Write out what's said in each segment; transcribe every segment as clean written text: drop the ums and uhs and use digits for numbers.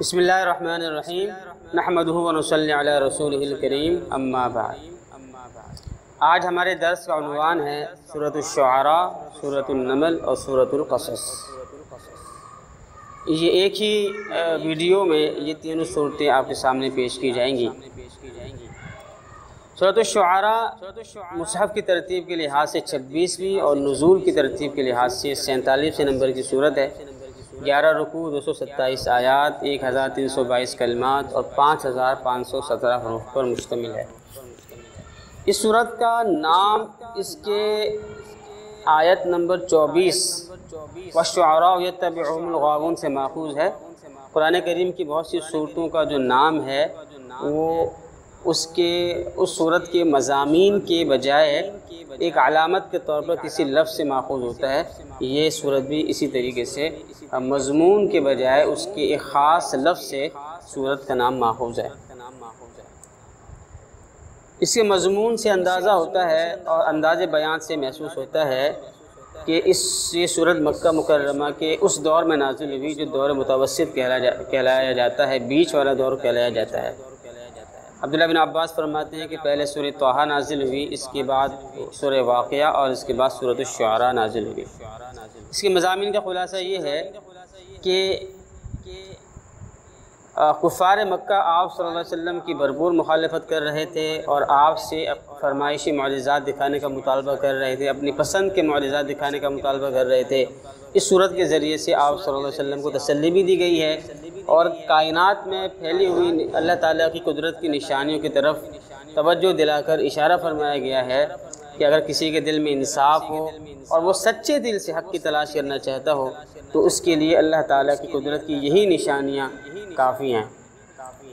بسم اللہ الرحمن الرحیم نحمدہ و نصلی علی رسولہ الکریم اما بعد۔ آج ہمارے درس کا عنوان ہے سورۃ الشعراء، سورۃ النمل اور سورۃ القصص۔ یہ ایک ہی ویڈیو میں یہ تینوں صورتیں آپ کے سامنے پیش کی جائیں گی۔ سورۃ الشعراء مصحف کی ترتیب کے لحاظ سے 26ویں اور نزول کی ترتیب کے لحاظ سے 47 نمبر کی صورت ہے۔ 11 رکوع، 227 آیات، 1322 کلمات اور 5517 حروف پر مشتمل ہے۔ اس صورت کا نام اس کے آیت نمبر 24 والشعراء یتبعہم الغاوون سے ماخوذ ہے۔ قرآن کریم کی بہت سی صورتوں کا جو نام ہے وہ اس صورت کے مضامین کے بجائے ایک علامت کے طور پر کسی لفظ سے ماخوذ ہوتا ہے۔ یہ صورت بھی اسی طریقے سے مضمون کے بجائے اس کے ایک خاص لفظ سے صورت کا نام ماخوذ ہے۔ اس کے مضمون سے اندازہ ہوتا ہے اور انداز بیان سے محسوس ہوتا ہے کہ یہ صورت مکہ مکرمہ کے اس دور میں نازل ہوئی جو دور متوسط کہلایا جاتا ہے، بیچ والا دور کہلایا جاتا ہے۔ عبداللہ بن عباس فرماتے ہیں کہ پہلے سورہ طٰہٰ نازل ہوئی، اس کے بعد سورہ واقعہ اور اس کے بعد سورۃ الشعراء نازل ہوئی۔ اس کے مضامین کا خلاصہ یہ ہے کہ کفار مکہ آپ صلی اللہ علیہ وسلم کی بھرپور مخالفت کر رہے تھے اور آپ سے فرمائشی معجزات دکھانے کا مطالبہ کر رہے تھے، اپنی پسند کے معجزات دکھانے کا مطالبہ کر رہے تھے۔ اس صورت کے ذریعے سے آپ صلی اللہ علیہ وسلم کو تسلی بھی دی گئی ہے اور کائنات میں پھیلی ہوئی اللہ تعالیٰ کی قدرت کی نشانیوں کی طرف توجہ دلا کر اشارہ فرمایا گیا ہے کہ اگر کسی کے دل میں انصاف ہو اور وہ سچے دل سے حق کی تلاش کرنا چاہتا ہو تو اس کے لیے اللہ تعالیٰ کی قدرت کی یہی نشانیاں کافی ہیں،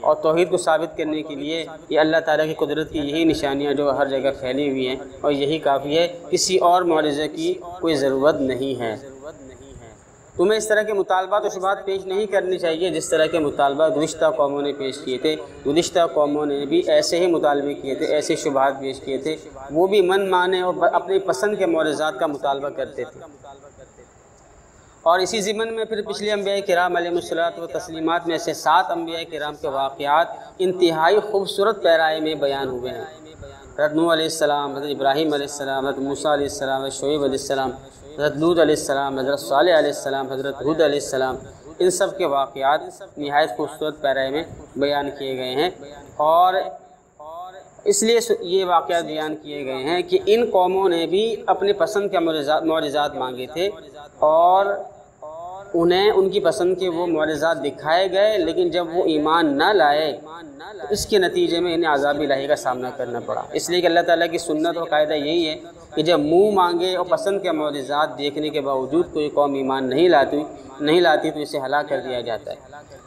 اور توحید کو ثابت کرنے کے لیے یہ اللہ تعالیٰ کی قدرت کی یہی نشانیاں جو ہر جگہ پھیلی ہوئی ہیں اور یہی کافی ہے، کسی اور معجزے کی کوئی ضرورت نہیں ہے۔ تمہیں اس طرح کے مطالبات و شبہات پیش نہیں کرنی چاہیے جس طرح کے مطالبات گزشتہ قوموں نے پیش کیے تھے۔ گزشتہ قوموں نے بھی ایسے ہی مطالبے کیے تھے، ایسے شبہات پیش کیے تھے، وہ بھی من مانے اور اپنی پسند کے معجزات کا مطالبہ کرتے تھے۔ اور اسی ضمن میں پھر پچھلے انبیاء کرام علیہ الصلوۃ والتسلیمات میں سے 7 انبیاء کرام کے واقعات انتہائی خوبصورت پیرائے میں بیان ہوئے ہیں۔ حضرت نوح علیہ السلام، حضرت ابراہیم علیہ السلام، حضرت موسیٰ علیہ السلام، حضرت شعیب علیہ السلام، حضرت لوط علیہ السلام، حضرت صالح علیہ السلام، حضرت ہود علیہ السلام، ان سب کے واقعات نہایت خوبصورت پیرائے میں بیان کیے گئے ہیں، اور اس لیے یہ واقعات بیان کیے گئے ہیں کہ ان قوموں نے بھی اپنے پسند کے معجزات مانگے تھے اور انہیں ان کی پسند کے وہ معجزات دکھائے گئے، لیکن جب وہ ایمان نہ لائے تو اس کے نتیجے میں انہیں عذاب الہی کا سامنا کرنا پڑا۔ اس لیے کہ اللہ تعالیٰ کی سنت اور قاعدہ یہی ہے کہ جب منہ مانگے اور پسند کے معجزات دیکھنے کے باوجود کوئی قوم ایمان نہیں لاتی تو اسے ہلاک کر دیا جاتا ہے۔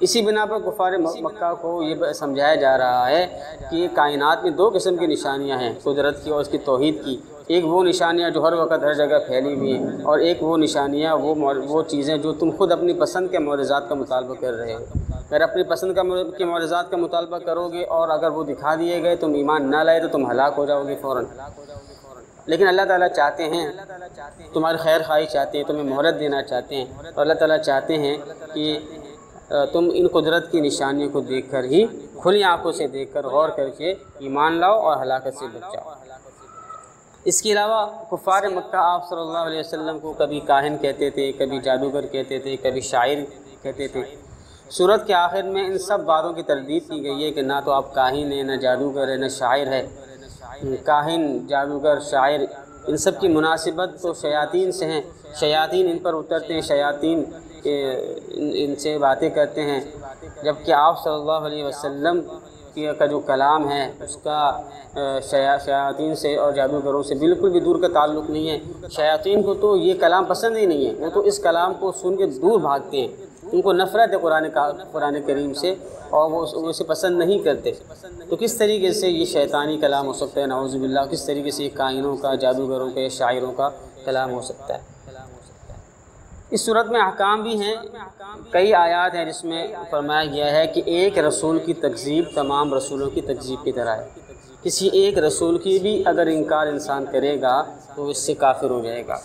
اسی بنا پر کفار مکہ کو یہ سمجھایا جا رہا ہے کہ کائنات میں 2 قسم کی نشانیاں ہیں، قدرت کی اور اس کی توحید کی۔ ایک وہ نشانیاں جو ہر وقت ہر جگہ پھیلی ہوئی ہیں، اور ایک وہ نشانیاں وہ چیزیں جو تم خود اپنی پسند کے معجزات کا مطالبہ کر رہے ہو۔ اگر اپنی پسند کے معجزات کا مطالبہ کرو گے اور اگر وہ دکھا دیے گئے تم ایمان نہ لائے تو تم ہلاک ہو جاؤ گے فوراً۔ لیکن اللہ تعالیٰ چاہتے ہیں، تمہاری خیر خواہی چاہتے ہیں، تمہیں مہلت دینا چاہتے ہیں، اور اللہ تعالیٰ چاہتے ہیں کہ تم ان قدرت کی نشانیوں کو دیکھ کر ہی کھلی آنکھوں سے دیکھ کر غور کر کے ایمان لاؤ اور ہلاکت سے بچ جاؤ۔ اس کے علاوہ کفار مکہ آپ صلی اللہ علیہ وسلم کو کبھی کاہن کہتے تھے، کبھی جادوگر کہتے تھے، کبھی شاعر کہتے تھے۔ سورت کے آخر میں ان سب باتوں کی تردید کی گئی ہے کہ نہ تو آپ کاہن ہیں، نہ جادوگر ہے، نہ شاعر ہے۔ کاہن، جادوگر، شاعر، ان سب کی مناسبت تو شیاطین سے ہیں، شیاطین ان پر اترتے ہیں، شیاطین ان سے باتیں کرتے ہیں، جبکہ آپ صلی اللہ علیہ وسلم کا جو کلام ہے اس کا شیاطین سے اور جادوگروں سے بالکل بھی دور کا تعلق نہیں ہے۔ شیاطین کو تو یہ کلام پسند ہی نہیں ہے، وہ تو اس کلام کو سن کے دور بھاگتے ہیں، ان کو نفرت ہے قرآن کریم سے اور وہ اسے پسند نہیں کرتے۔ تو کس طریقے سے یہ شیطانی کلام ہو سکتا ہے، نعوذ باللہ، کس طریقے سے یہ کاہنوں کا، جادوگروں کا یا شاعروں کا کلام ہو سکتا ہے۔ اس صورت میں احکام بھی ہیں، کئی آیات ہیں جس میں فرمایا گیا ہے کہ ایک رسول کی تکذیب تمام رسولوں کی تکذیب کی طرح ہے۔ کسی ایک رسول کی بھی اگر انکار انسان کرے گا تو اس سے کافر ہو جائے گا۔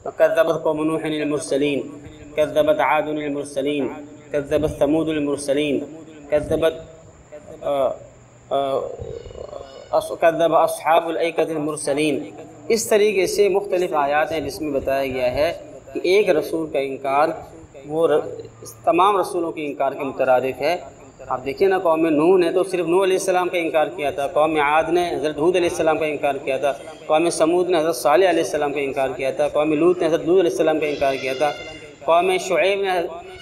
وَكَذَّبَتْ قَوْمُ نُوحٍ الْمُرْسَلِينَ، كذبت عاد المرسلين، كذبت ثمود المرسلين، كذب اصحاب الایکۃ المرسلین۔ اس طریقے سے مختلف آیات ہیں جس میں بتایا گیا ہے کہ ایک رسول کا انکار وہ تمام رسولوں کے انکار کے مترادف ہے۔ آپ دیکھیں نا، قوم نوح نے تو صرف نوح علیہ السلام کا انکار کیا تھا، قوم عاد نے حضرت ہود علیہ السلام کا انکار کیا تھا، قوم سمود نے حضرت صالح علیہ السلام کا انکار کیا تھا، قوم لوط نے حضرت لوط علیہ السلام کا انکار کیا تھا، قوم شعیب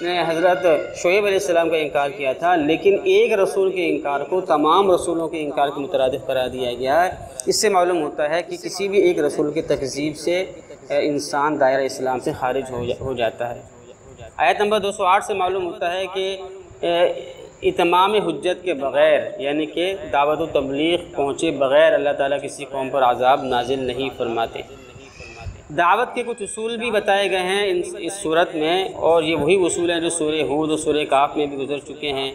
نے حضرت شعیب علیہ السلام کا انکار کیا تھا۔ لیکن ایک رسول کے انکار کو تمام رسولوں کے انکار کے مترادف قرار دیا گیا ہے۔ اس سے معلوم ہوتا ہے کہ کسی بھی ایک رسول کی تکذیب سے انسان دائرہ اسلام سے خارج ہو جاتا ہے۔ آیت نمبر 208 سے معلوم ہوتا ہے کہ اتمام حجت کے بغیر، یعنی کہ دعوت و تبلیغ پہنچے بغیر اللہ تعالیٰ کسی قوم پر عذاب نازل نہیں فرماتے۔ دعوت کے کچھ اصول بھی بتائے گئے ہیں اس صورت میں، اور یہ وہی اصول ہیں جو سورہ ہود اور سورہ کاف میں بھی گزر چکے ہیں۔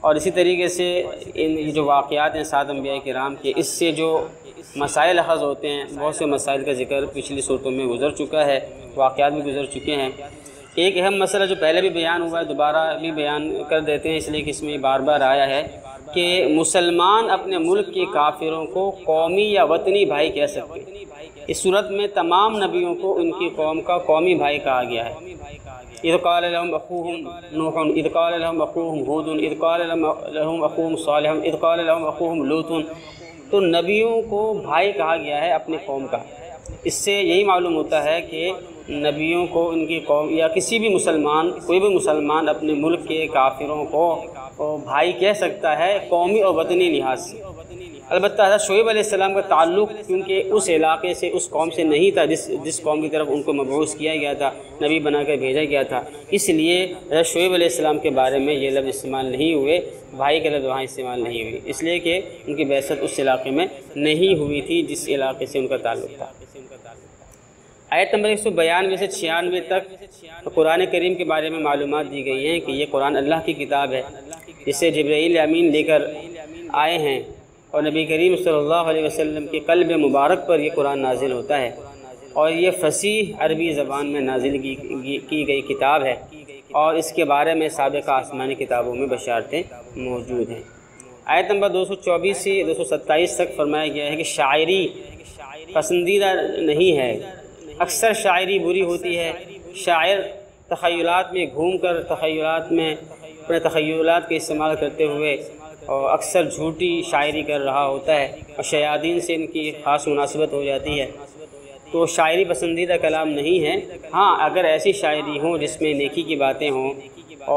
اور اسی طریقے سے یہ جو واقعات ہیں 7 انبیاء کرام کے، اس سے جو مسائل اخذ ہوتے ہیں، بہت سے مسائل کا ذکر پچھلی صورتوں میں گزر چکا ہے، واقعات بھی گزر چکے ہیں۔ ایک اہم مسئلہ جو پہلے بھی بیان ہوا ہے، دوبارہ بھی بیان کر دیتے ہیں، اس لیے کہ اس میں بار بار آیا ہے کہ مسلمان اپنے ملک کے کافروں کو قومی یا وطنی بھائی کہہ سکتے ہیں۔ اس صورت میں تمام نبیوں کو ان کی قوم کا قومی بھائی کہا گیا ہے۔ اذ قال لهم اخوهم نوح، اذ قال لهم اخوهم ہود، اذ قال لهم اخوهم صالح، اذ قال لهم اخوهم لوط۔ تو نبیوں کو بھائی کہا گیا ہے اپنی قوم کا۔ اس سے یہی معلوم ہوتا ہے کہ نبیوں کو ان کی قوم یا کسی بھی مسلمان، کوئی بھی مسلمان اپنے ملک کے کافروں کو بھائی کہہ سکتا ہے قومی اور وطنی لحاظ سے۔ البتہ حضرت شعیب علیہ السلام کا تعلق کیونکہ اس علاقے سے، اس قوم سے نہیں تھا جس قوم کی طرف ان کو مبعوث کیا گیا تھا، نبی بنا کر بھیجا گیا تھا، اس لیے حضرت شعیب علیہ السلام کے بارے میں یہ لفظ استعمال نہیں ہوئے، بھائی کے لفظ وہاں استعمال نہیں ہوئی، اس لیے کہ ان کی بعثت اس علاقے میں نہیں ہوئی تھی جس علاقے سے ان کا تعلق تھا۔ آیت نمبر 192 سے 96 تک قرآن کریم کے بارے میں معلومات دی گئی ہیں کہ یہ قرآن اللہ کی کتاب ہے، جسے جبرائیل امین لے کر آئے ہیں، اور نبی کریم صلی اللہ علیہ وسلم کے قلب مبارک پر یہ قرآن نازل ہوتا ہے، اور یہ فصیح عربی زبان میں نازل کی گئی کتاب ہے، اور اس کے بارے میں سابقہ آسمانی کتابوں میں بشارتیں موجود ہیں۔ آیت نمبر 224 سے 227 تک فرمایا گیا ہے کہ شاعری پسندیدہ نہیں ہے، اکثر شاعری بری ہوتی ہے، شاعر تخیلات میں گھوم کر اپنے تخیلات کے استعمال کرتے ہوئے اور اکثر جھوٹی شاعری کر رہا ہوتا ہے، اور شیاطین سے ان کی خاص مناسبت ہو جاتی ہے، تو شاعری پسندیدہ کلام نہیں ہے۔ ہاں، اگر ایسی شاعری ہوں جس میں نیکی کی باتیں ہوں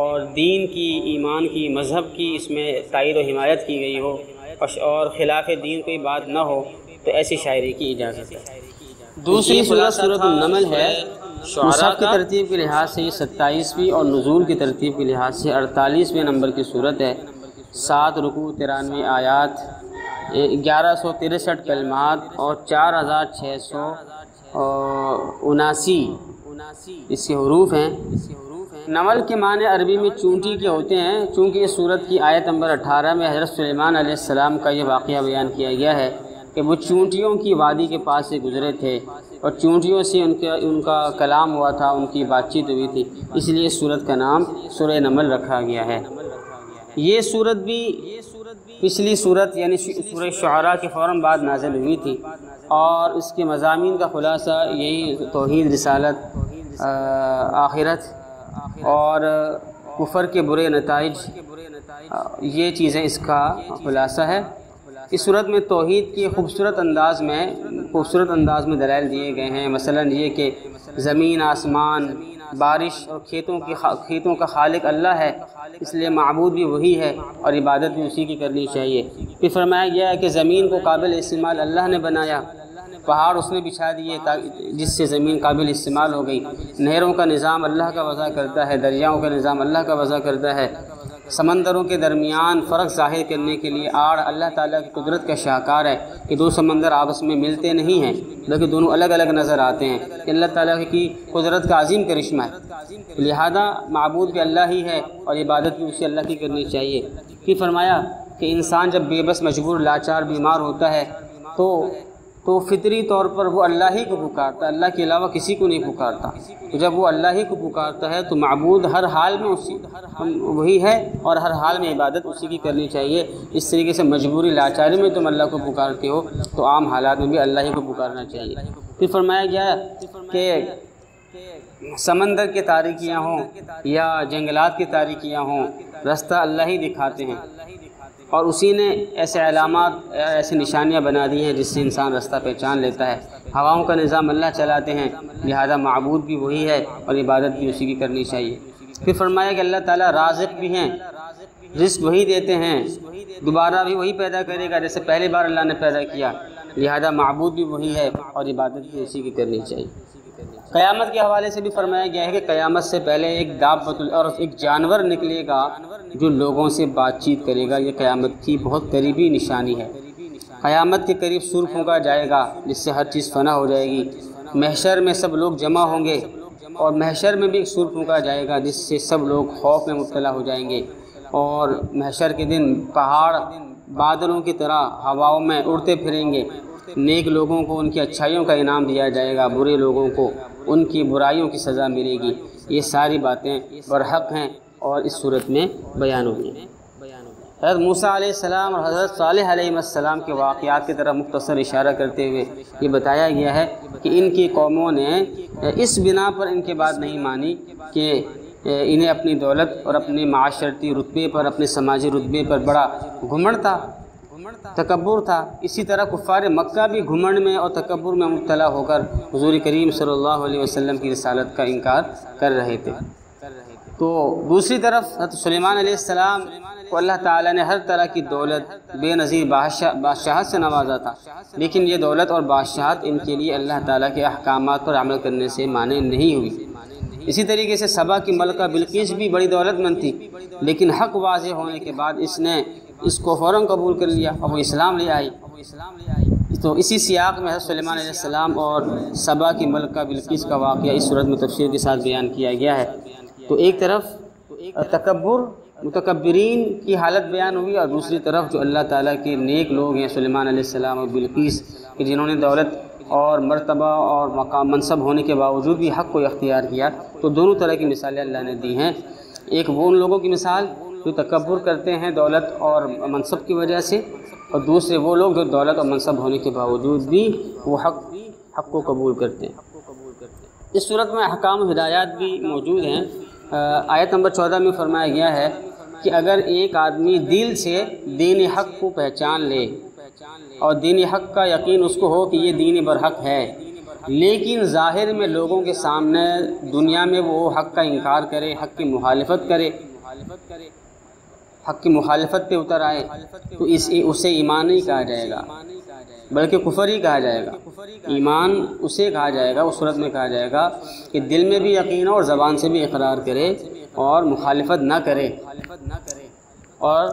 اور دین کی، ایمان کی، مذہب کی اس میں تائید و حمایت کی گئی ہو، اور خلاف دین کوئی بات نہ ہو، تو ایسی شاعری کی اجازت ہے۔ دوسری سورۃ النمل ہے۔ مصحف کی ترتیب کے لحاظ سے یہ 27ویں اور نزول کی ترتیب کے لحاظ سے 48ویں نمبر کی صورت ہے۔ 7 رکوع، 93 آیات، 1163 کلمات اور 4679 اس کے حروف ہیں۔ نمل کے معنی عربی میں چونٹی کے ہوتے ہیں۔ چونکہ اس صورت کی آیت نمبر 18 میں حضرت سلیمان علیہ السلام کا یہ واقعہ بیان کیا گیا ہے کہ وہ چونٹیوں کی وادی کے پاس سے گزرے تھے، اور چونٹیوں سے ان کا کلام ہوا تھا، ان کی بات چیت ہوئی تھی، اس لیے اس صورت کا نام سورہ نمل رکھا گیا ہے۔ یہ صورت بھی پچھلی صورت یعنی سورہ شعراء کے فوراً بعد نازل ہوئی تھی، اور اس کے مضامین کا خلاصہ یہی توحید، رسالت، آخرت اور کفر کے برے نتائج، یہ چیزیں اس کا خلاصہ ہے۔ اس صورت میں توحید کی خوبصورت انداز میں دلائل دیے گئے ہیں، مثلا یہ کہ زمین، آسمان، بارش اور کھیتوں کا خالق اللہ ہے، اس لیے معبود بھی وہی ہے اور عبادت بھی اسی کی کرنی چاہیے۔ پھر فرمایا گیا ہے کہ زمین کو قابل استعمال اللہ نے بنایا، پہاڑ اس نے بچھا دیے جس سے زمین قابل استعمال ہو گئی، نہروں کا نظام اللہ کا وضع کرتا ہے، دریاؤں کا نظام اللہ کا وضع کرتا ہے، سمندروں کے درمیان فرق ظاہر کرنے کے لیے آڑ اللہ تعالیٰ کی قدرت کا شاہکار ہے کہ دو سمندر آپس میں ملتے نہیں ہیں بلکہ دونوں الگ الگ نظر آتے ہیں، کہ اللہ تعالیٰ کی قدرت کا عظیم کرشمہ ہے، لہذا معبود بھی اللہ ہی ہے اور عبادت بھی اسے اللہ کی کرنی چاہیے۔ پھر فرمایا کہ انسان جب بے بس، مجبور، لاچار، بیمار ہوتا ہے تو تو فطری طور پر وہ اللہ ہی کو پکارتا ہے، اللہ کے علاوہ کسی کو نہیں پکارتا۔ تو جب وہ اللہ ہی کو پکارتا ہے تو معبود ہر حال میں وہی ہے، اور ہر حال میں عبادت اسی کی کرنی چاہیے۔ اس طریقے سے مجبوری لاچاری میں تم اللہ کو پکارتے ہو تو عام حالات میں بھی اللہ ہی کو پکارنا چاہیے۔ پھر فرمایا گیا کہ سمندر کی تاریکیاں ہوں یا جنگلات کی تاریکیاں ہوں، رستہ اللہ ہی دکھاتے ہیں، اور اسی نے ایسے علامات، ایسی نشانیاں بنا دی ہیں جس سے انسان رستہ پہچان لیتا ہے۔ ہواؤں کا نظام اللہ چلاتے ہیں، لہذا معبود بھی وہی ہے اور عبادت بھی اسی کی کرنی چاہیے۔ پھر فرمایا کہ اللہ تعالیٰ رازق بھی ہیں، رزق وہی دیتے ہیں، دوبارہ بھی وہی پیدا کرے گا جیسے پہلی بار اللہ نے پیدا کیا، لہذا معبود بھی وہی ہے اور عبادت بھی اسی کی کرنی چاہیے۔ قیامت کے حوالے سے بھی فرمایا گیا ہے کہ قیامت سے پہلے ایک دابۃ الارض، ایک جانور نکلے گا جو لوگوں سے بات چیت کرے گا۔ یہ قیامت کی بہت قریبی نشانی ہے۔ قیامت کے قریب سور پھونکا جائے گا جس سے ہر چیز فنا ہو جائے گی۔ محشر میں سب لوگ جمع ہوں گے، اور محشر میں بھی ایک سور پھونکا جائے گا جس سے سب لوگ خوف میں مبتلا ہو جائیں گے، اور محشر کے دن پہاڑ بادلوں کی طرح ہواؤں میں اڑتے پھریں گے۔ نیک لوگوں کو ان کی اچھائیوں کا انعام دیا جائے گا، برے لوگوں کو ان کی برائیوں کی سزا ملے گی۔ یہ ساری باتیں برحق ہیں اور اس صورت میں بیان ہوئی ہیں۔ حضرت موسیٰ علیہ السلام اور حضرت صالح علیہ السلام کے واقعات کی طرف مختصر اشارہ کرتے ہوئے یہ بتایا گیا ہے کہ ان کی قوموں نے اس بنا پر ان کی بات نہیں مانی کہ انہیں اپنی دولت اور اپنے معاشرتی رتبے پر، اپنے سماجی رتبے پر بڑا گھمنڈ تھا، تکبر تھا۔ اسی طرح کفار مکہ بھی گھمنڈ میں اور تکبر میں مبتلا ہو کر حضور کریم صلی اللہ علیہ وسلم کی رسالت کا انکار کر رہے تھے۔ تو دوسری طرف حضرت سلیمان علیہ السلام کو اللہ تعالیٰ نے ہر طرح کی دولت، بے نظیر بادشاہت سے نوازا تھا، لیکن یہ دولت اور بادشاہت ان کے لیے اللہ تعالیٰ کے احکامات پر عمل کرنے سے مانع نہیں ہوئی۔ اسی طریقے سے سبا کی ملکہ بلقیس بھی بڑی دولت مند تھی، لیکن حق واضح ہونے کے بعد اس کو فوراً قبول کر لیا اور وہ اسلام لے آئی۔ تو اسی سیاق میں حضرت سلیمان علیہ السلام اور سبا کی ملکہ بلقیس کا واقعہ اس صورت میں تفصیل کے ساتھ بیان کیا گیا ہے۔ تو ایک طرف تکبر، متکبرین کی حالت بیان ہوئی، اور دوسری طرف جو اللہ تعالیٰ کے نیک لوگ ہیں سلیمان علیہ السلام اور بلقیس کہ جنہوں نے دولت اور مرتبہ اور مقام منصب ہونے کے باوجود بھی حق کو اختیار کیا۔ تو دونوں طرح کی مثالیں اللہ نے دی ہیں۔ ایک وہ ان لوگوں کی مثال جو تکبر کرتے ہیں دولت اور منصب کی وجہ سے، اور دوسرے وہ لوگ جو دولت اور منصب ہونے کے باوجود بھی وہ حق کو قبول کرتے ہیں۔ اس صورت میں احکام و ہدایات بھی موجود ہیں۔ آیت نمبر 14 میں فرمایا گیا ہے کہ اگر ایک آدمی دل سے دین حق کو پہچان لے اور دین حق کا یقین اس کو ہو کہ یہ دین برحق ہے، لیکن ظاہر میں لوگوں کے سامنے دنیا میں وہ حق کا انکار کرے، حق کی مخالفت کرے، حق کی مخالفت پہ اتر آئے، تو اسے ایمان نہیں کہا جائے گا بلکہ کفر ہی کہا جائے گا۔ ایمان اسے کہا جائے گا، اس صورت میں کہا جائے گا کہ دل میں بھی یقین ہو اور زبان سے بھی اقرار کرے اور مخالفت نہ کرے اور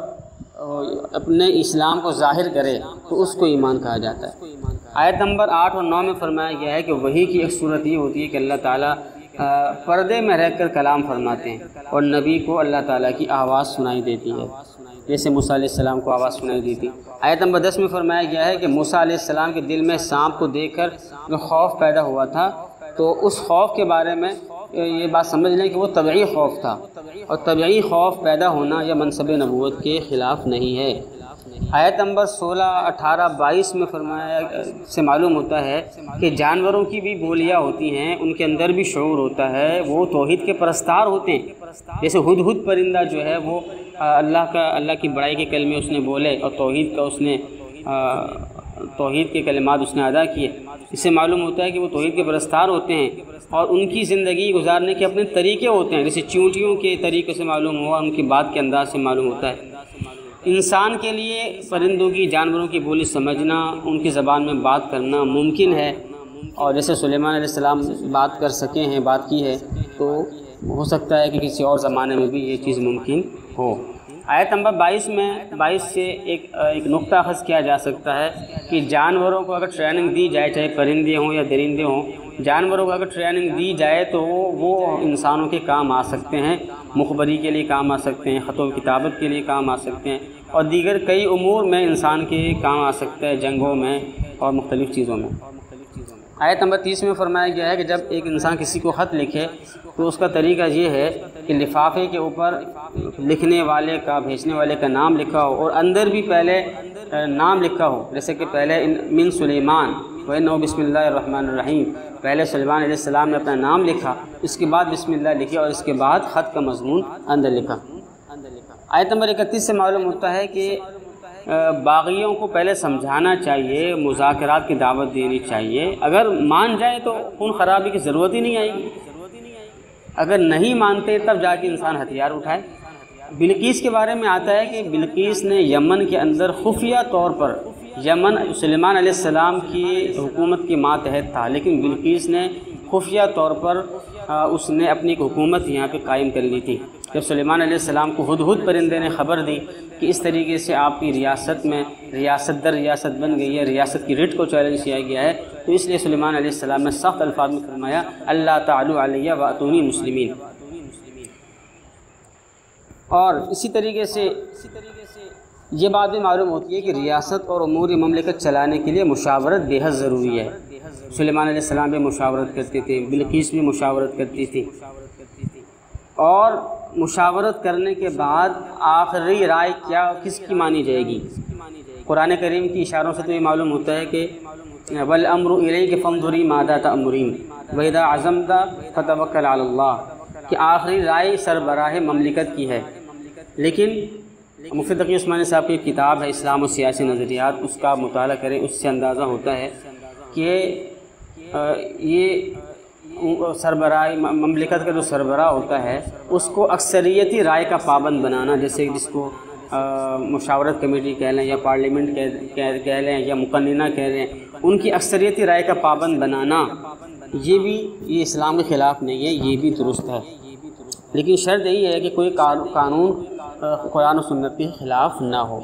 اپنے اسلام کو ظاہر کرے، تو اس کو ایمان کہا جاتا ہے۔ آیت نمبر 8 اور 9 میں فرمایا گیا ہے کہ وحی کی ایک صورت یہ ہوتی ہے کہ اللہ تعالیٰ پردے میں رہ کر کلام فرماتے ہیں اور نبی کو اللہ تعالیٰ کی آواز سنائی دیتی ہے، جیسے موسیٰ علیہ السلام کو آواز سنائی دی تھی۔ آیت نمبر 10 میں فرمایا گیا ہے کہ موسیٰ علیہ السلام کے دل میں سانپ کو دیکھ کر جو خوف پیدا ہوا تھا، تو اس خوف کے بارے میں یہ بات سمجھ لیں کہ وہ طبعی خوف تھا، اور طبعی خوف پیدا ہونا یہ منصب نبوت کے خلاف نہیں ہے۔ آیت نمبر 16، 18، 22 میں فرمایا سے معلوم ہوتا ہے کہ جانوروں کی بھی بولیاں ہوتی ہیں، ان کے اندر بھی شعور ہوتا ہے، وہ توحید کے پرستار ہوتے ہیں۔ جیسے ہدہد پرندہ جو ہے وہ اللہ کی بڑائی کے کلمے اس نے بولے اور توحید کے کلمات اس نے ادا کیے، اس سے معلوم ہوتا ہے کہ وہ توحید کے پرستار ہوتے ہیں، اور ان کی زندگی گزارنے کے اپنے طریقے ہوتے ہیں، جیسے چیونٹیوں کے طریقے سے معلوم ہوا، ان کی بات کے انداز سے معلوم ہوتا ہے۔ انسان کے لیے پرندوں کی، جانوروں کی بولی سمجھنا، ان کی زبان میں بات کرنا ممکن ہے، اور جیسے سلیمان علیہ السلام بات کر سکے ہیں، بات کی ہے، تو ہو سکتا ہے کہ کسی اور زمانے میں بھی یہ چیز ممکن ہو۔ آیت نمبر 22 سے ایک نقطہ اخذ کیا جا سکتا ہے کہ جانوروں کو اگر ٹریننگ دی جائے، چاہے پرندے ہوں یا درندے ہوں، جانوروں کو اگر ٹریننگ دی جائے تو وہ انسانوں کے کام آ سکتے ہیں، مخبری کے لیے کام آ سکتے ہیں، خط و کتابت کے لیے کام آ سکتے ہیں، اور دیگر کئی امور میں انسان کے کام آ سکتا ہے، جنگوں میں اور مختلف چیزوں میں۔ آیت نمبر 30 میں فرمایا گیا ہے کہ جب ایک انسان کسی کو خط لکھے تو اس کا طریقہ یہ ہے کہ لفافے کے اوپر لکھنے والے کا، بھیجنے والے کا نام لکھا ہو، اور اندر بھی پہلے نام لکھا ہو، جیسے کہ پہلے من سلیمان وَإِنَّهُ بسم اللہ الرحمن الرحیم، پہلے سلیمان علیہ السلام نے اپنا نام لکھا، اس کے بعد بسم اللہ لکھی، اور اس کے بعد خط کا مضمون اندر لکھا۔ آیت نمبر 31 سے معلوم ہوتا ہے کہ باغیوں کو پہلے سمجھانا چاہیے، مذاکرات کی دعوت دینی چاہیے، اگر مان جائیں تو خون خرابی کی ضرورت ہی نہیں آئے گی، اگر نہیں مانتے تب جا کے انسان ہتھیار اٹھائے۔ بلقیس کے بارے میں آتا ہے کہ بلقیس نے یمن کے اندر خفیہ طور پر، یمن سلیمان علیہ السلام کی حکومت کے ماتحت تھا، لیکن بلقیس نے خفیہ طور پر اس نے اپنی ایک حکومت یہاں پہ قائم کر لی تھی۔ جب سلیمان علیہ السلام کو ہدہد پرندے نے خبر دی کہ اس طریقے سے آپ کی ریاست میں ریاست در ریاست بن گئی ہے، ریاست کی رٹ کو چیلنج کیا گیا ہے، تو اس لیے سلیمان علیہ السلام نے سخت الفاظ میں فرمایا اللہ تعالی علیہ واتونی مسلمین۔ اور اسی طریقے سے یہ بات بھی معلوم ہوتی ہے کہ ریاست اور امور مملکت چلانے کے لیے مشاورت بے حد ضروری ہے۔ سلیمان علیہ السلام بھی مشاورت کرتے تھے، بلقیس بھی مشاورت کرتی تھی، اور مشاورت کرنے کے بعد آخری رائے کس کی مانی جائے گی؟ قرآن کریم کی اشاروں سے تو یہ معلوم ہوتا ہے کہ والامر الیک فانظری ماذا تأمرین واذا عزمت فتوکل علی اللہ، کہ آخری رائے سربراہ مملکت کی ہے۔ لیکن مفتی تقی عثمانی صاحب کی کتاب ہے اسلام و سیاسی نظریات، اس کا مطالعہ کریں، اس سے اندازہ ہوتا ہے کہ یہ سربراہ مملکت کا جو سربراہ ہوتا ہے اس کو اکثریتی رائے کا پابند بنانا، جیسے جس کو مشاورت کمیٹی کہہ لیں یا پارلیمنٹ کہہ لیں یا مقننہ کہہ لیں، ان کی اکثریتی رائے کا پابند بنانا، یہ اسلام کے خلاف نہیں ہے، یہ بھی درست ہے، لیکن شرط یہی ہے کہ کوئی قانون قرآن و سنت کے خلاف نہ ہو۔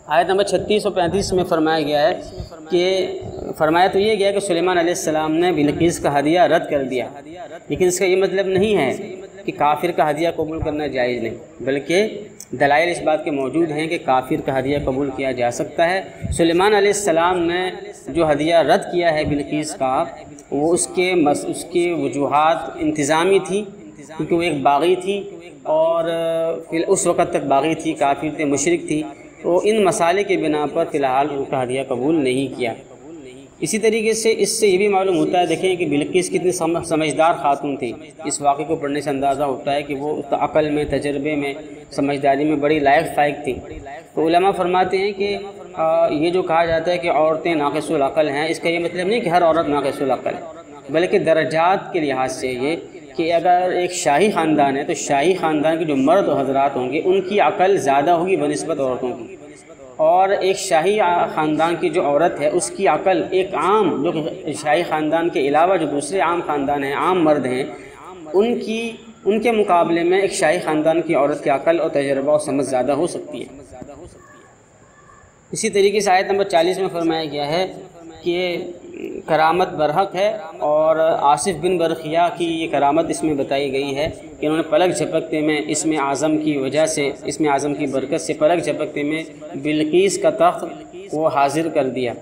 آیت نمبر 36 اور 35 میں فرمایا گیا ہے کہ فرمایا تو یہ گیا کہ سلیمان علیہ السلام نے بلقیس کا ہدیہ رد کر دیا، لیکن اس کا یہ مطلب نہیں ہے کہ کافر کا ہدیہ قبول کرنا جائز نہیں، بلکہ دلائل اس بات کے موجود ہیں کہ کافر کا ہدیہ قبول کیا جا سکتا ہے۔ سلیمان علیہ السلام نے جو ہدیہ رد کیا ہے بلقیس کا، وہ اس کے وجوہات انتظامی تھی، کیونکہ وہ ایک باغی تھی، اور اس وقت تک باغی تھی، کافر تھے، مشرک تھی، تو ان مسائل کے بنا پر فی الحال ان کا ہدیہ قبول نہیں کیا۔ اسی طریقے سے اس سے یہ بھی معلوم ہوتا ہے، دیکھیں کہ بلقیس کتنی سمجھدار خاتون تھی، اس واقعے کو پڑھنے سے اندازہ ہوتا ہے کہ وہ عقل میں، تجربے میں، سمجھداری میں بڑی لائق فائق تھی۔ تو علماء فرماتے ہیں کہ یہ جو کہا جاتا ہے کہ عورتیں ناقص العقل ہیں، اس کا یہ مطلب نہیں کہ ہر عورت ناقص العقل ہے، بلکہ درجات کے لحاظ سے یہ کہ اگر ایک شاہی خاندان ہے تو شاہی خاندان کے جو مرد و حضرات ہوں گے ان کی عقل زیادہ ہوگی بنسبت عورتوں کی، اور ایک شاہی خاندان کی جو عورت ہے اس کی عقل ایک عام، جو کہ شاہی خاندان کے علاوہ جو دوسرے عام خاندان ہیں، عام مرد ہیں، ان کے مقابلے میں ایک شاہی خاندان کی عورت کی عقل اور تجربہ اور سمجھ زیادہ ہو سکتی ہے۔ اسی طریقے سے آیت نمبر 40 میں فرمایا گیا ہے کہ کرامت برحق ہے، اور آصف بن برقیہ کی یہ کرامت اس میں بتائی گئی ہے کہ انہوں نے پلک جھپکتے میں اسم اعظم کی وجہ سے، اسم اعظم کی برکت سے پلک جھپکتے میں بلقیس کا تخت وہ حاضر کر دیا،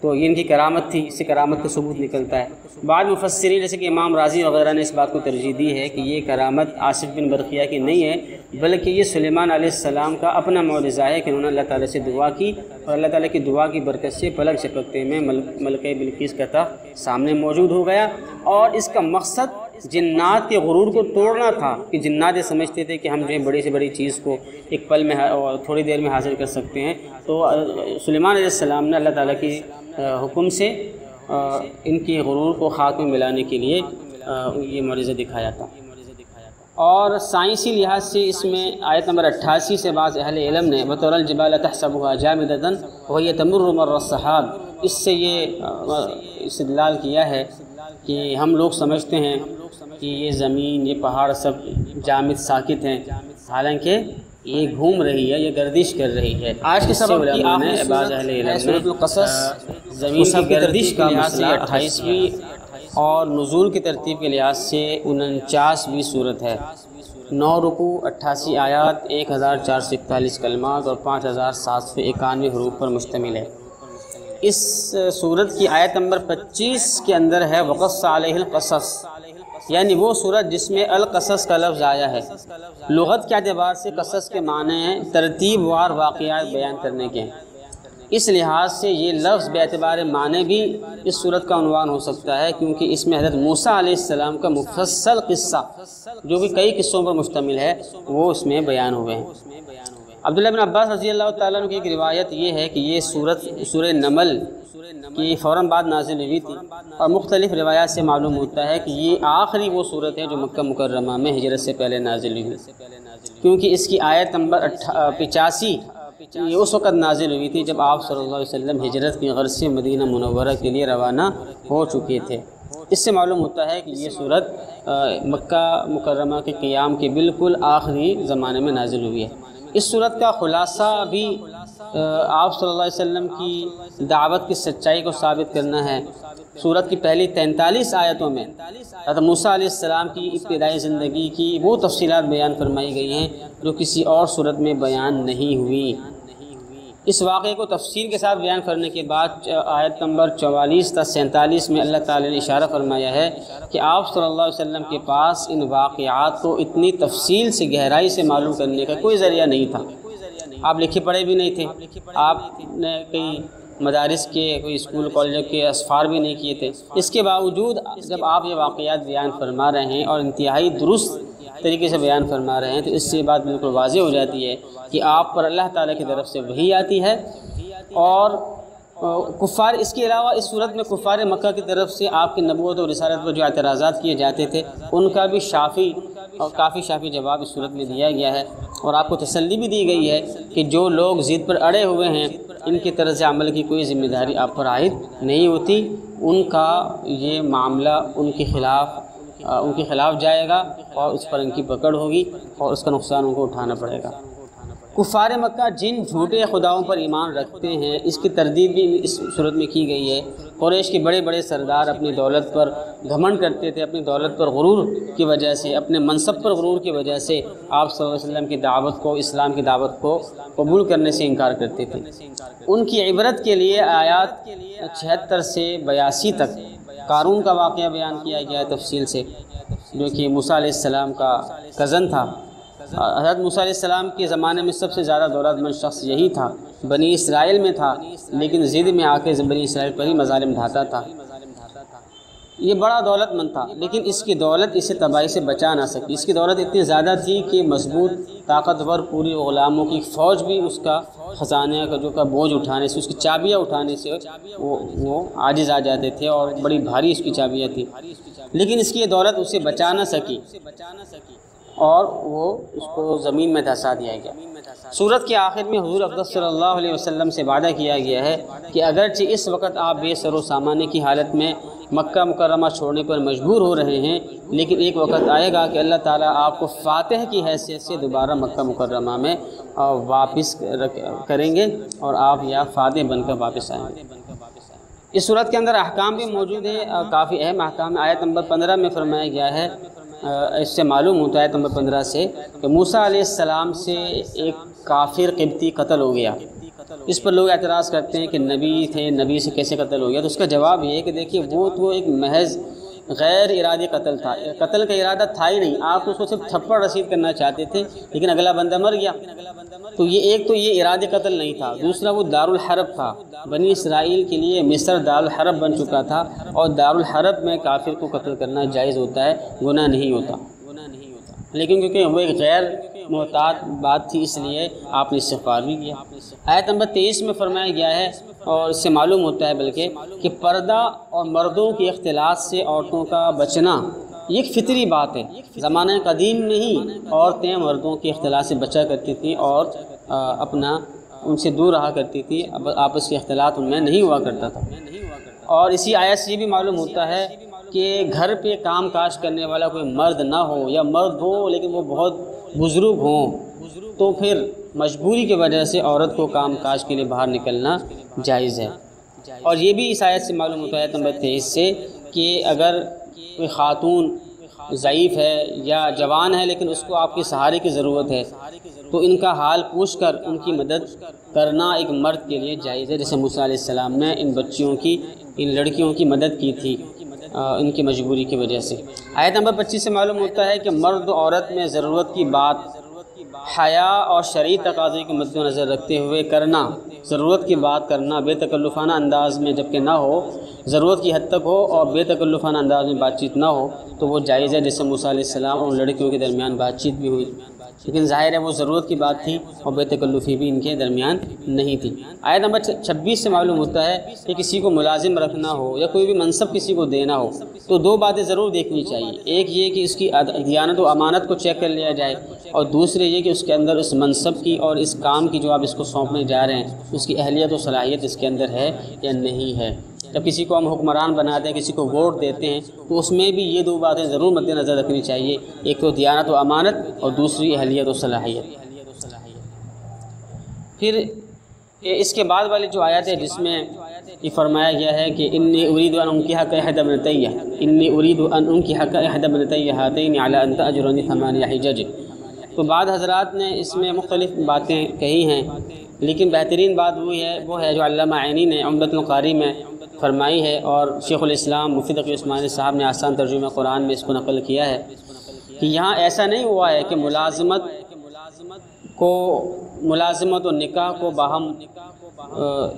تو یہ ان کی کرامت تھی، اس سے کرامت کا ثبوت نکلتا ہے۔ بعض مفسرین جیسے کہ امام راضی وغیرہ نے اس بات کو ترجیح دی ہے کہ یہ کرامت آصف بن برقیہ کی نہیں ہے، بلکہ یہ سلیمان علیہ السلام کا اپنا معجزہ ہے کہ انہوں نے اللہ تعالیٰ سے دعا کی، اور اللہ تعالیٰ کی دعا کی برکت سے پلک جھپکتے میں ملکہ بلقیس کا تخت سامنے موجود ہو گیا، اور اس کا مقصد جنات کے غرور کو توڑنا تھا، کہ جنات یہ سمجھتے تھے کہ ہم جو ہے بڑی سے بڑی چیز کو ایک پل میں اور تھوڑی دیر میں حاصل کر سکتے ہیں، تو سلیمان علیہ السلام نے اللہ تعالیٰ کی حکم سے ان کی غرور کو خاک میں ملانے کے لیے یہ معجزہ دکھایا تھا۔ اور سائنسی لحاظ سے اس میں آیت نمبر 88 سے بعض اہل علم نے بطور الجبال تحسبها جامدۃ وهي تمر مر السحاب، اس سے یہ استدلال کیا ہے کہ ہم لوگ سمجھتے ہیں کہ یہ زمین، یہ پہاڑ سب جامد ساکت ہیں، حالانکہ یہ گھوم رہی ہے، یہ گردش کر رہی ہے۔ آج کے سبب کی آخری بعض اہل علم نے سورۃ القصص زمین کی گردش کا مسئلہ 28ویں اور نزول کی ترتیب کے لحاظ سے 49ویں صورت ہے۔ 9 رکوع، 88 آیات، 1441 کلمات اور 5791 حروف پر مشتمل ہے۔ اس سورت کی آیت نمبر 25 کے اندر ہے وقص علیہ القصص، یعنی وہ سورت جس میں القصص کا لفظ آیا ہے۔ لغت کے اعتبار سے قصص کے معنی ہیں ترتیب وار واقعات بیان کرنے کے، اس لحاظ سے یہ لفظ بے اعتبار معنی بھی اس سورت کا عنوان ہو سکتا ہے، کیونکہ اس میں حضرت موسیٰ علیہ السلام کا مفصل قصہ جو کہ کئی قصوں پر مشتمل ہے وہ اس میں بیان ہوئے ہیں۔ عبداللہ بن عباس رضی اللہ تعالیٰ عنہ کی ایک روایت یہ ہے کہ یہ سورت سورہ نمل کی فوراً بعد نازل ہوئی تھی، اور مختلف روایات سے معلوم ہوتا ہے کہ یہ آخری وہ سورت ہے جو مکہ مکرمہ میں ہجرت سے پہلے نازل ہوئی، کیونکہ اس کی آیت نمبر 85 یہ اس وقت نازل ہوئی تھی جب آپ صلی اللہ علیہ وسلم ہجرت کی غرض سے مدینہ منورہ کے لیے روانہ ہو چکے تھے۔ اس سے معلوم ہوتا ہے کہ یہ سورت مکہ مکرمہ کے قیام کے بالکل آخری زمانے میں نازل ہوئی ہے۔ اس سورت کا خلاصہ بھی آپ صلی اللہ علیہ وسلم کی دعوت کی سچائی کو ثابت کرنا ہے۔ سورت کی پہلی 43 آیتوں میں حضرت موسیٰ علیہ السلام کی ابتدائی زندگی کی وہ تفصیلات بیان فرمائی گئی ہیں جو کسی اور سورت میں بیان نہیں ہوئی۔ اس واقعے کو تفصیل کے ساتھ بیان کرنے کے بعد آیت نمبر 44 تا 47 میں اللہ تعالی نے اشارہ فرمایا ہے کہ آپ صلی اللہ علیہ وسلم کے پاس ان واقعات کو اتنی تفصیل سے گہرائی سے معلوم کرنے کا کوئی ذریعہ نہیں تھا۔ آپ لکھے پڑھے بھی نہیں تھے، آپ نے کئی مدارس کے کوئی اسکول کالج کے اسفار بھی نہیں کیے تھے۔ اس کے باوجود جب آپ یہ واقعات بیان فرما رہے ہیں اور انتہائی درست طریقے سے بیان فرما رہے ہیں تو اس سے بات بالکل واضح ہو جاتی ہے کہ آپ پر اللہ تعالیٰ کی طرف سے وحی آتی ہے، اور کفار اس کے علاوہ اس صورت میں کفار مکہ کی طرف سے آپ کی نبوت اور رسالت پر جو اعتراضات کیے جاتے تھے ان کا بھی شافی اور کافی شافی جواب اس صورت میں دیا گیا ہے، اور آپ کو تسلی بھی دی گئی ہے کہ جو لوگ ضد پر اڑے ہوئے ہیں ان کی طرز عمل کی کوئی ذمہ داری آپ پر عائد نہیں ہوتی، ان کا یہ معاملہ ان کے خلاف جائے گا اور اس پر ان کی پکڑ ہوگی اور اس کا نقصان ان کو اٹھانا پڑے گا۔ کفار مکہ جن جھوٹے خداؤں پر ایمان رکھتے ہیں اس کی تردید بھی اس صورت میں کی گئی ہے۔ قریش کے بڑے بڑے سردار اپنی دولت پر گھمنڈ کرتے تھے، اپنی دولت پر غرور کی وجہ سے، اپنے منصب پر غرور کی وجہ سے آپ صلی اللہ علیہ وسلم کی دعوت کو، اسلام کی دعوت کو قبول کرنے سے انکار کرتے تھے۔ ان کی عبرت کے لیے آیات 76 سے 82 تک قارون کا واقعہ بیان کیا گیا ہے تفصیل سے، جو کہ موسیٰ علیہ السلام کا کزن تھا۔ حضرت موسیٰ علیہ السلام کے زمانے میں سب سے زیادہ دولت مند شخص یہی تھا، بنی اسرائیل میں تھا، لیکن ضد میں آ کے بنی اسرائیل پر ہی مظالم ڈھاتا تھا۔ یہ بڑا دولت مند تھا، لیکن اس کی دولت اسے تباہی سے بچا نہ سکی۔ اس کی دولت اتنی زیادہ تھی کہ مضبوط طاقتور پوری غلاموں کی فوج بھی اس کا خزانے کا جو کا بوجھ اٹھانے سے، اس کی چابیاں اٹھانے سے وہ عاجز آ جاتے تھے، اور بڑی بھاری اس کی چابیاں تھیں، لیکن اس کی یہ دولت اسے بچا نہ سکی اور وہ اس کو زمین میں دھسا دیا گیا۔ سورت کے آخر میں حضور اقدس صلی اللہ علیہ وسلم سے وعدہ کیا گیا ہے کہ اگرچہ اس وقت آپ بے سر و سامانے کی حالت میں مکہ مکرمہ چھوڑنے پر مجبور ہو رہے ہیں، لیکن ایک وقت آئے گا کہ اللہ تعالیٰ آپ کو فاتح کی حیثیت سے دوبارہ مکہ مکرمہ میں واپس کریں گے اور آپ یہاں فاتح بن کر واپس آئیں گے۔ اس صورت کے اندر احکام بھی موجود ہیں، کافی اہم احکام۔ آیت نمبر 15 میں فرمایا گیا ہے، اس سے معلوم ہوتا ہے آیت نمبر 15 سے کہ موسیٰ علیہ السلام سے ایک کافر قبطی قتل ہو گیا۔ اس پر لوگ اعتراض کرتے ہیں کہ نبی تھے، نبی سے کیسے قتل ہو گیا؟ تو اس کا جواب یہ ہے کہ دیکھیے وہ تو ایک محض غیر ارادی قتل تھا، قتل کا ارادہ تھا ہی نہیں، آپ اس کو صرف تھپڑ رسید کرنا چاہتے تھے، لیکن اگلا بندہ مر گیا۔ تو یہ ایک تو یہ ارادی قتل نہیں تھا، دوسرا وہ دارالحرب تھا، بنی اسرائیل کے لیے مصر دارالحرب بن چکا تھا، اور دارالحرب میں کافر کو قتل کرنا جائز ہوتا ہے، گناہ نہیں ہوتا، لیکن کیونکہ وہ ایک غیر محتاط بات تھی اس لیے آپ نے استغفار بھی کیا۔ آیت نمبر 23 میں فرمایا گیا ہے، اور اس سے معلوم ہوتا ہے بلکہ کہ پردہ اور مردوں کے اختلاط سے عورتوں کا بچنا یہ ایک فطری بات ہے۔ زمانہ قدیم میں ہی عورتیں مردوں کے اختلاط سے بچا کرتی تھیں اور اپنا ان سے دور رہا کرتی تھی، آپس کے اختلاط ان میں نہیں ہوا کرتا تھا۔ اور اسی آیت سے یہ بھی معلوم ہوتا ہے کہ گھر پہ کام کاج کرنے والا کوئی مرد نہ ہو، یا مرد ہو لیکن وہ بہت بزرگ ہوں، تو پھر مجبوری کی وجہ سے عورت کو کام کاج کے لیے باہر نکلنا جائز ہے۔ اور یہ بھی اس آیت سے معلوم ہوتا ہے نمبر 23 سے کہ اگر کوئی خاتون ضعیف ہے یا جوان ہے لیکن اس کو آپ کے سہارے کی ضرورت ہے، تو ان کا حال پوچھ کر ان کی مدد کرنا ایک مرد کے لیے جائز ہے، جیسے موسیٰ علیہ السلام نے ان بچیوں کی، ان لڑکیوں کی مدد کی تھی ان کی مجبوری کی وجہ سے۔ آیت نمبر 25 سے معلوم ہوتا ہے کہ مرد و عورت میں ضرورت کی بات حیا اور شرعی تقاضے کو مد نظر رکھتے ہوئے کرنا، ضرورت کی بات کرنا بے تکلفانہ انداز میں جبکہ نہ ہو، ضرورت کی حد تک ہو اور بے تکلفانہ انداز میں بات چیت نہ ہو تو وہ جائز ہے، جیسے موسیٰ علیہ السلام اور لڑکیوں کے درمیان بات چیت بھی ہوئی، لیکن ظاہر ہے وہ ضرورت کی بات تھی اور بے تکلفی بھی ان کے درمیان نہیں تھی۔ آیت نمبر 26 سے معلوم ہوتا ہے کہ کسی کو ملازم رکھنا ہو یا کوئی بھی منصب کسی کو دینا ہو تو دو باتیں ضرور دیکھنی چاہیے، ایک یہ کہ اس کی دیانت و امانت کو چیک کر لیا جائے، اور دوسرے یہ کہ اس کے اندر اس منصب کی اور اس کام کی جو آپ اس کو سونپنے جا رہے ہیں اس کی اہلیت و صلاحیت اس کے اندر ہے یا نہیں ہے۔ جب کسی کو ہم حکمران بناتے ہیں، کسی کو ووٹ دیتے ہیں تو اس میں بھی یہ دو باتیں ضرور مد نظر رکھنی چاہیے، ایک تو دیانت و امانت اور دوسری اہلیت و صلاحیت۔ پھر اس کے بعد والی جو آیت ہے جس میں یہ فرمایا گیا ہے کہ انی ارید ان انکحک احدی ابنتیہ، انی ارید ان انکحک احدی ابنتیہ ہاتین علی ان تأجرنی ثمانیہ حجج، تو بعض حضرات نے اس میں مختلف باتیں کہی ہیں، لیکن بہترین بات وہ ہے جو علامہ عینی نے عمدۃ القاری میں فرمائی ہے، اور شیخ الاسلام مفتی تقی عثمانی صاحب نے آسان ترجمہ قرآن میں اس کو نقل کیا ہے کہ یہاں ایسا نہیں ہوا ہے کہ ملازمت و نکاح کو باہم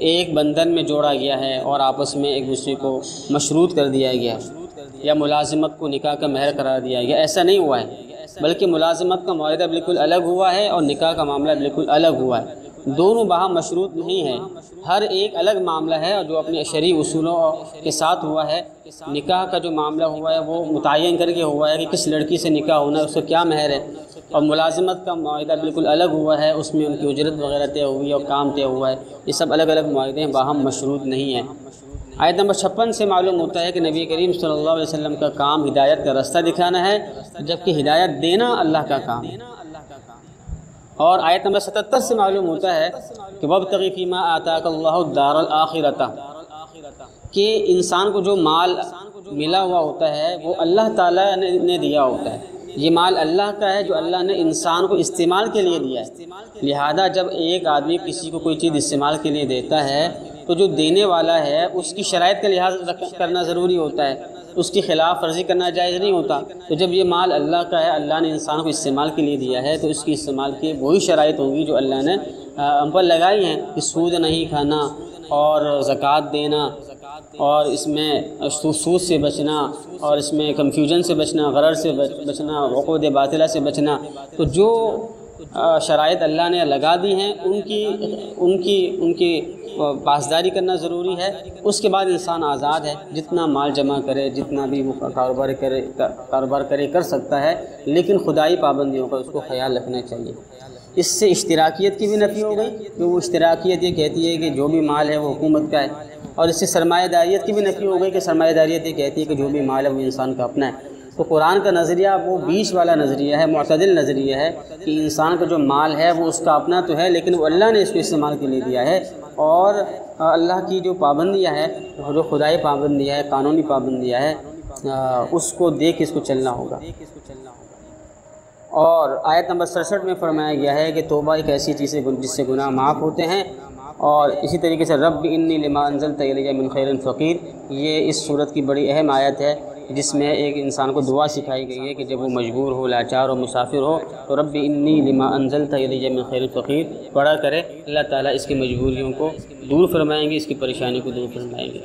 ایک بندھن میں جوڑا گیا ہے اور آپس میں ایک دوسرے کو مشروط کر دیا گیا ہے، یا ملازمت کو نکاح کا مہر قرار دیا گیا، ایسا نہیں ہوا ہے، بلکہ ملازمت کا معاہدہ بالکل الگ ہوا ہے اور نکاح کا معاملہ بالکل الگ ہوا ہے، دونوں باہم مشروط نہیں ہیں، ہر ایک الگ معاملہ ہے اور جو اپنے شرعی اصولوں کے ساتھ ہوا ہے۔ نکاح کا جو معاملہ ہوا ہے وہ متعین کر کے ہوا ہے کہ کس لڑکی سے نکاح ہونا ہے، اس کا کیا مہر ہے، اور ملازمت کا معاہدہ بالکل الگ ہوا ہے، اس میں ان کی اجرت وغیرہ طے ہوئی ہے اور کام طے ہوا ہے، یہ سب الگ الگ معاہدے ہیں، باہم مشروط نہیں ہیں۔ آیت نمبر 56 سے معلوم ہوتا ہے کہ نبی کریم صلی اللہ علیہ وسلم کا کام ہدایت کا راستہ دکھانا ہے، جبکہ ہدایت دینا اللہ کا کام ہے۔ اور آیت نمبر 77 سے معلوم ہوتا ہے کہ وابتغ فیما آتاک اللہ الدار الآخرۃ، کہ انسان کو جو مال ملا ہوا ہوتا ہے وہ اللہ تعالیٰ نے دیا ہوتا ہے، یہ مال اللہ کا ہے جو اللہ نے انسان کو استعمال کے لیے دیا ہے، لہذا جب ایک آدمی کسی کو کوئی چیز استعمال کے لیے دیتا ہے تو جو دینے والا ہے اس کی شرائط کا لحاظ کرنا ضروری ہوتا ہے، اس کی خلاف ورزی کرنا جائز نہیں ہوتا۔ تو جب یہ مال اللہ کا ہے، اللہ نے انسان کو استعمال کے لیے دیا ہے، تو اس کی استعمال کی وہی شرائط ہوں گی جو اللہ نے ہم پر لگائی ہیں، کہ سود نہیں کھانا اور زکوٰۃ دینا اور اس میں سود سے بچنا اور اس میں کنفیوژن سے بچنا، غرر سے بچنا، عقود باطلہ سے بچنا، تو جو شرائط اللہ نے لگا دی ہیں ان کی پاسداری کرنا ضروری ہے۔ اس کے بعد انسان آزاد ہے، جتنا مال جمع کرے، جتنا بھی وہ کاروبار کرے کر سکتا ہے، لیکن خدائی پابندیوں کا اس کو خیال رکھنا چاہیے۔ اس سے اشتراکیت کی بھی نفی ہو گئی، کہ وہ اشتراکیت یہ کہتی ہے کہ جو بھی مال ہے وہ حکومت کا ہے، اور اس سے سرمایہ داریت کی بھی نفی ہو گئی کہ سرمایہ داریت یہ کہتی ہے کہ جو بھی مال ہے وہ انسان کا اپنا ہے۔ تو قرآن کا نظریہ وہ بیچ والا نظریہ ہے، معتدل نظریہ ہے، کہ انسان کا جو مال ہے وہ اس کا اپنا تو ہے، لیکن وہ اللہ نے اس کو استعمال کے لیے دیا ہے، اور اللہ کی جو پابندیاں ہے، جو خدائی پابندیاں ہے، قانونی پابندیاں ہے، اس کو دیکھ اس کو چلنا ہوگا۔ اور آیت نمبر 67 میں فرمایا گیا ہے کہ توبہ ایک ایسی چیز ہے جس سے گناہ معاف ہوتے ہیں، اور اسی طریقے سے رب انی لما انزلت الی من خیر فقیر، یہ اس صورت کی بڑی اہم آیت ہے جس میں ایک انسان کو دعا سکھائی گئی ہے کہ جب وہ مجبور ہو، لاچار ہو، مسافر ہو، تو رب انی لما انزلت الی من خیر فقیر پڑھا کرے، اللہ تعالیٰ اس کی مجبوریوں کو دور فرمائیں گے، اس کی پریشانی کو دور فرمائیں گے۔